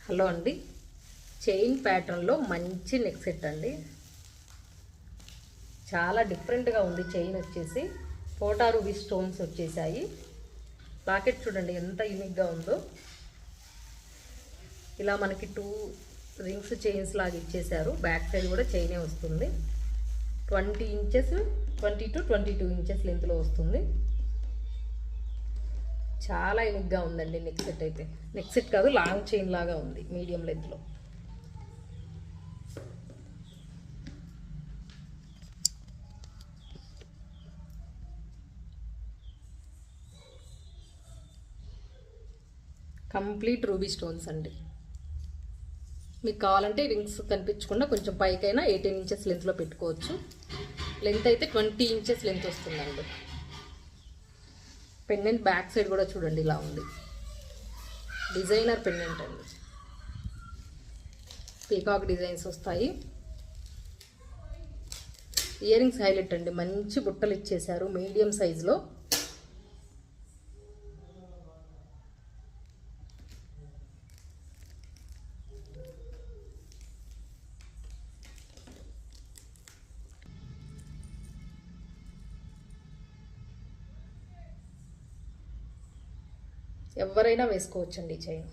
Hello అండి, chain ప్యాటర్న్లో మంచి నెక్ సెట్ అండి. చాలా డిఫరెంట్గా ఉంది. చైన్ వచ్చేసి పోటా రూబీ స్టోన్స్ వచ్చేసాయి. లాకెట్ చూడండి ఎంత యూనిక్గా ఉందో. ఇలా మనకి 2 రింగ్స్ చైన్స్ లాగా ఇచ్చేసారు. బ్యాక్ సైడ్ కూడా చైనే వస్తుంది. 20 ఇంచెస్ 20 to 22 ఇంచెస్ లెంత్లో వస్తుంది. చాలా యూనిక్గా ఉందండి నెక్ సెట్. అయితే నెక్ సెట్ కాదు, లాంగ్ చైన్ లాగా ఉంది మీడియం లెంత్లో. కంప్లీట్ రూబీ స్టోన్స్ అండి. మీకు కావాలంటే రింగ్స్ కనిపించకుండా కొంచెం పైకైనా 18 ఇంచెస్ లెంత్లో పెట్టుకోవచ్చు. లెంత్ అయితే 20 ఇంచెస్ లెంత్ వస్తుందండి. పెండెంట్ బ్యాక్ సైడ్ కూడా చూడండి ఇలా ఉంది. డిజైనర్ పెండెంట్ అండి. పీకాక్ డిజైన్స్ వస్తాయి. ఇయర్ రింగ్స్ హైలైట్ అండి. మంచి బుట్టలు ఇచ్చేసారు మీడియం సైజులో. ఎవరైనా వేసుకోవచ్చండి ఈ చైన్.